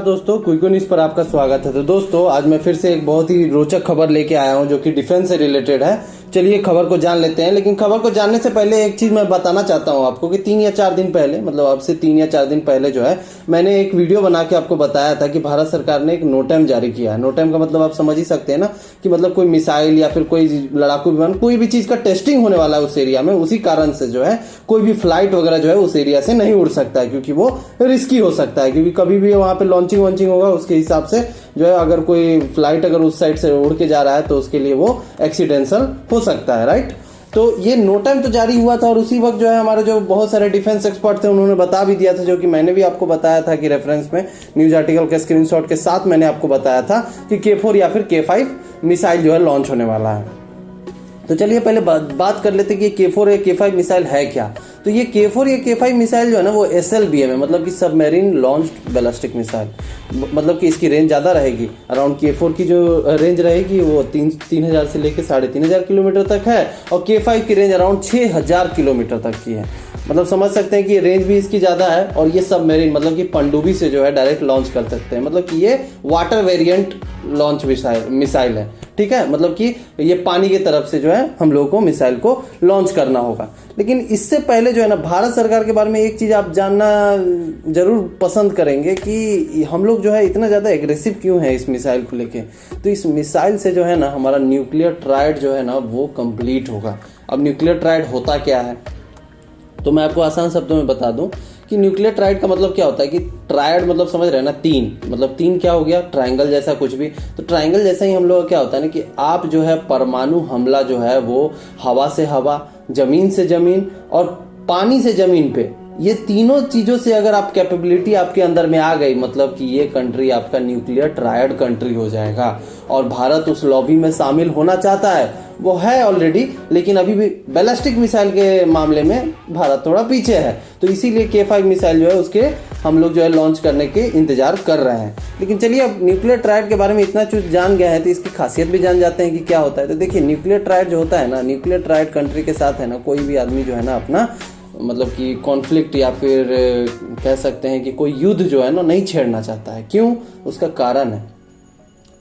दोस्तों, क्विको न्यूज़ पर आपका स्वागत है। तो दोस्तों, आज मैं फिर से एक बहुत ही रोचक खबर लेके आया हूं जो कि डिफेंस से रिलेटेड है। चलिए खबर को जान लेते हैं। लेकिन खबर को जानने से पहले एक चीज़ मैं बताना चाहता हूं आपको कि 3 या 4 दिन पहले, मतलब अब से 3 या 4 दिन पहले जो है, मैंने एक वीडियो बना के आपको बताया था कि भारत सरकार ने एक नोटैम जारी किया है। नोटैम का मतलब आप समझ ही सकते हैं ना, कि मतलब कोई मिसाइल या फिर कोई लड़ाकू विमान, कोई भी चीज़ का टेस्टिंग होने वाला है उस एरिया में। उसी कारण से जो है कोई भी फ्लाइट वगैरह जो है उस एरिया से नहीं उड़ सकता है, क्योंकि वो रिस्की हो सकता है। क्योंकि कभी भी वहाँ पे लॉन्चिंग वॉन्चिंग होगा, उसके हिसाब से जो है अगर कोई फ्लाइट अगर उस साइड से उड़ के जा रहा है तो उसके लिए वो एक्सीडेंशियल हो सकता है, राइट। तो ये नोटैम तो जारी हुआ था और उसी वक्त जो है हमारे जो बहुत सारे डिफेंस एक्सपर्ट थे उन्होंने बता भी दिया था, जो कि मैंने भी आपको बताया था कि रेफरेंस में न्यूज आर्टिकल के स्क्रीनशॉट के साथ मैंने आपको बताया था कि K4 या फिर K5 मिसाइल जो है लॉन्च होने वाला है। तो चलिए पहले बात कर लेते हैं कि K4 या K5 मिसाइल है क्या। तो ये K4 या K5 मिसाइल जो है ना वो SLBM है, मतलब कि सबमरीन लॉन्च्ड बैलिस्टिक मिसाइल। मतलब कि इसकी रेंज ज़्यादा रहेगी। अराउंड K4 की जो रेंज रहेगी वो 3000 से लेकर 3500 किलोमीटर तक है और K5 की रेंज अराउंड 6000 किलोमीटर तक की है। मतलब समझ सकते हैं कि रेंज भी इसकी ज़्यादा है और ये सबमरीन मतलब कि पनडुब्बी से जो है डायरेक्ट लॉन्च कर सकते हैं। मतलब कि ये वाटर वेरिएंट लॉन्च मिसाइल है, ठीक है। मतलब कि ये पानी की तरफ से जो है हम लोगों को मिसाइल को लॉन्च करना होगा। लेकिन इससे पहले जो है ना, भारत सरकार के बारे में एक चीज़ आप जानना जरूर पसंद करेंगे कि हम लोग जो है इतना ज़्यादा एग्रेसिव क्यों है इस मिसाइल को लेके। तो इस मिसाइल से जो है ना हमारा न्यूक्लियर ट्रायड जो है ना वो कंप्लीट होगा। अब न्यूक्लियर ट्रायड होता क्या है, तो मैं आपको आसान शब्दों में बता दूं कि न्यूक्लियर ट्रायड का मतलब क्या होता है कि ट्रायड मतलब समझ रहे हैं ना, 3 मतलब 3 क्या हो गया, ट्रायंगल जैसा कुछ भी। तो ट्रायंगल जैसा ही हम लोग का क्या होता है ना कि आप जो है परमाणु हमला जो है वो हवा से हवा, जमीन से जमीन और पानी से जमीन पे, ये तीनों चीजों से अगर आप कैपेबिलिटी आपके अंदर में आ गई, मतलब कि ये कंट्री आपका न्यूक्लियर ट्रायड कंट्री हो जाएगा। और भारत उस लॉबी में शामिल होना चाहता है, वो है ऑलरेडी, लेकिन अभी भी बैलिस्टिक मिसाइल के मामले में भारत थोड़ा पीछे है। तो इसीलिए K5 मिसाइल जो है उसके हम लोग जो है लॉन्च करने के इंतजार कर रहे हैं। लेकिन चलिए अब न्यूक्लियर ट्रायड के बारे में इतना कुछ जान गया है तो इसकी खासियत भी जान जाते हैं कि क्या होता है। तो देखिए न्यूक्लियर ट्रायड जो होता है ना, न्यूक्लियर ट्रायड कंट्री के साथ है ना कोई भी आदमी जो है ना अपना मतलब कि कॉन्फ्लिक्ट या फिर कह सकते हैं कि कोई युद्ध जो है ना नहीं छेड़ना चाहता है। क्यों? उसका कारण है,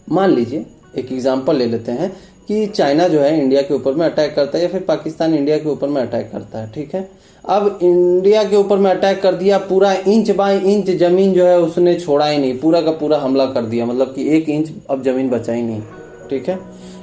मान लीजिए एक एग्जांपल ले लेते हैं कि चाइना जो है इंडिया के ऊपर में अटैक करता है या फिर पाकिस्तान इंडिया के ऊपर में अटैक करता है, ठीक है। अब इंडिया के ऊपर में अटैक कर दिया, पूरा इंच बाय इंच जमीन जो है उसने छोड़ा ही नहीं, पूरा का पूरा हमला कर दिया, मतलब कि 1 इंच अब जमीन बचा ही नहीं, ठीक है।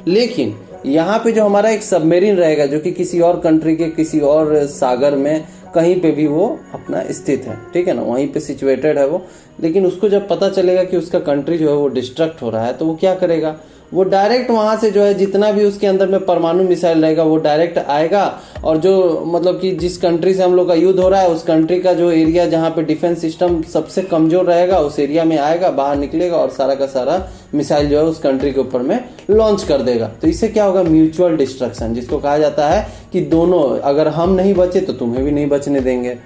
लेकिन यहाँ पे जो हमारा एक सबमरीन रहेगा जो कि किसी और कंट्री के किसी और सागर में कहीं पे भी वो अपना स्थित है, ठीक है ना, वहीं पे सिचुएटेड है वो। लेकिन उसको जब पता चलेगा कि उसका कंट्री जो है वो डिस्ट्रक्ट हो रहा है तो वो क्या करेगा, वो डायरेक्ट वहां से जो है जितना भी उसके अंदर में परमाणु मिसाइल रहेगा वो डायरेक्ट आएगा और जो मतलब कि जिस कंट्री से हम लोग का युद्ध हो रहा है उस कंट्री का जो एरिया जहां पे डिफेंस सिस्टम सबसे कमजोर रहेगा उस एरिया में आएगा, बाहर निकलेगा और सारा का सारा मिसाइल जो है उस कंट्री के ऊपर में लॉन्च कर देगा। तो इससे क्या होगा, म्यूचुअल डिस्ट्रक्शन, जिसको कहा जाता है कि दोनों, अगर हम नहीं बचे तो तुम्हें भी नहीं बचने देंगे।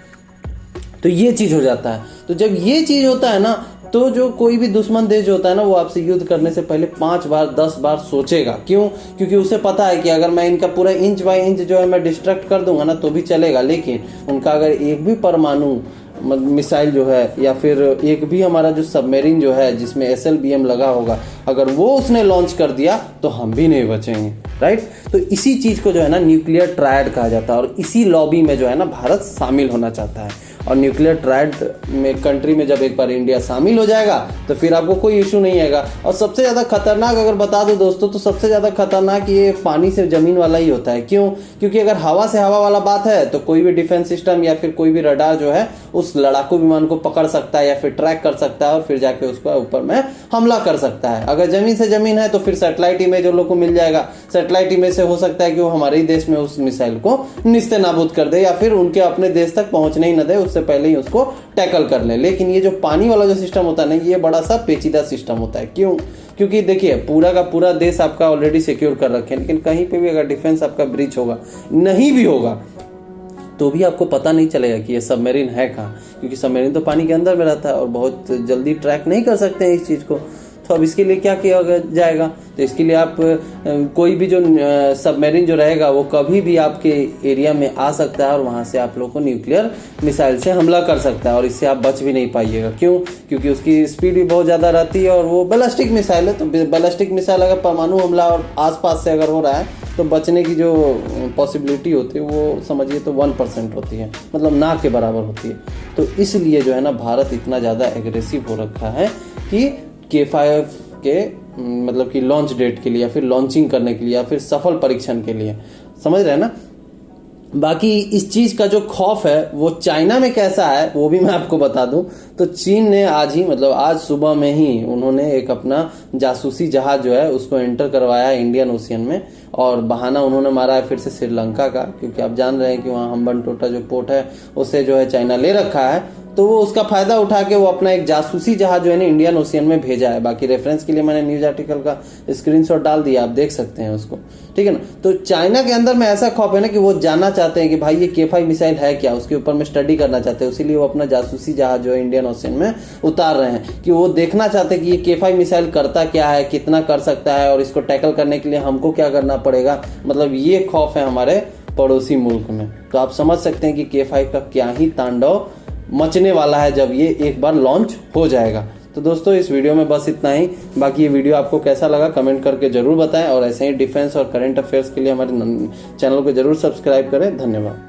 तो ये चीज हो जाता है। तो जब ये चीज होता है ना तो जो कोई भी दुश्मन देश जो होता है ना वो आपसे युद्ध करने से पहले 5 बार 10 बार सोचेगा। क्यों? क्योंकि उसे पता है कि अगर मैं इनका पूरा इंच बाय इंच जो है मैं डिस्ट्रक्ट कर दूंगा ना तो भी चलेगा, लेकिन उनका अगर एक भी परमाणु मिसाइल जो है या फिर एक भी हमारा जो सबमरीन जो है जिसमें SLBM लगा होगा, अगर वो उसने लॉन्च कर दिया तो हम भी नहीं बचेंगे, राइट। तो इसी चीज को जो है ना न्यूक्लियर ट्रायड कहा जाता है और इसी लॉबी में जो है ना भारत शामिल होना चाहता है। और न्यूक्लियर ट्रायड में कंट्री में जब एक बार इंडिया शामिल हो जाएगा तो फिर आपको कोई इशू नहीं आएगा। और सबसे ज़्यादा खतरनाक अगर बता दो दोस्तों, तो सबसे ज़्यादा खतरनाक ये पानी से ज़मीन वाला ही होता है। क्यों? क्योंकि अगर हवा से हवा वाला बात है तो कोई भी डिफेंस सिस्टम या फिर कोई भी रडार जो है उस लड़ाकू विमान को पकड़ सकता है या फिर ट्रैक कर सकता है और फिर जाके उसको ऊपर में हमला कर सकता है। अगर जमीन से जमीन है तो फिर सैटेलाइट इमेज उन लोग को मिल जाएगा। सैटेलाइट इमेज से हो सकता है कि वो हमारे ही देश में उस मिसाइल को निस्ते नाबूद कर दे या फिर उनके अपने देश तक पहुंचने ही न दे, उससे पहले ही उसको टैकल कर ले। लेकिन ये जो पानी वाला जो सिस्टम होता है ना, ये बड़ा सा पेचीदा सिस्टम होता है। क्यों? क्योंकि देखिए पूरा का पूरा देश आपका ऑलरेडी सिक्योर कर रखे हैं, लेकिन कहीं पे भी अगर डिफेंस आपका ब्रीच होगा, नहीं भी होगा, तो भी आपको पता नहीं चलेगा कि ये सबमरीन है कहाँ, क्योंकि सबमरीन तो पानी के अंदर में रहता है और बहुत जल्दी ट्रैक नहीं कर सकते हैं इस चीज़ को। तो अब इसके लिए क्या किया जाएगा? तो इसके लिए आप कोई भी जो सबमरीन जो रहेगा वो कभी भी आपके एरिया में आ सकता है और वहां से आप लोग को न्यूक्लियर मिसाइल से हमला कर सकता है और इससे आप बच भी नहीं पाइएगा। क्यों? क्योंकि उसकी स्पीड भी बहुत ज़्यादा रहती है और वो बैलिस्टिक मिसाइल है। तो बैलिस्टिक मिसाइल अगर परमाणु हमला और आसपास से अगर हो रहा है तो बचने की जो पॉसिबिलिटी होती है वो समझिए तो 1% होती है, मतलब ना के बराबर होती है। तो इसलिए जो है ना भारत इतना ज़्यादा एग्रेसिव हो रखा है कि K5 के मतलब कि लॉन्च डेट के लिए या फिर लॉन्चिंग करने के लिए या फिर सफल परीक्षण के लिए, समझ रहे हैं ना। बाकी इस चीज का जो खौफ है वो चाइना में कैसा है वो भी मैं आपको बता दूं। तो चीन ने आज ही मतलब आज सुबह में ही उन्होंने एक अपना जासूसी जहाज जो है उसको एंटर करवाया इंडियन ओशियन में और बहाना उन्होंने मारा है फिर से श्रीलंका का, क्योंकि आप जान रहे हैं कि वहाँ हम्बनटोटा जो पोर्ट है उसे जो है चाइना ले रखा है। तो वो उसका फायदा उठा के वो अपना एक जासूसी जहाज जो है ना इंडियन ओशियन में भेजा है। बाकी रेफरेंस के लिए मैंने न्यूज आर्टिकल का स्क्रीनशॉट डाल दिया, आप देख सकते हैं उसको, ठीक है ना। तो चाइना के अंदर में ऐसा खौफ है ना कि वो जानना चाहते हैं कि भाई ये K5 मिसाइल है क्या, उसके ऊपर में स्टडी करना चाहते हैं। इसीलिए वो अपना जासूसी जहाज जो है इंडियन ओशियन में उतार रहे हैं कि वो देखना चाहते हैं कि ये K5 मिसाइल करता क्या है, कितना कर सकता है और इसको टैकल करने के लिए हमको क्या करना पड़ेगा। मतलब ये खौफ है हमारे पड़ोसी मुल्क में। तो आप समझ सकते हैं कि K5 का क्या ही तांडव मचने वाला है जब ये एक बार लॉन्च हो जाएगा। तो दोस्तों इस वीडियो में बस इतना ही। बाकी ये वीडियो आपको कैसा लगा कमेंट करके जरूर बताएं और ऐसे ही डिफेंस और करंट अफेयर्स के लिए हमारे चैनल को जरूर सब्सक्राइब करें। धन्यवाद।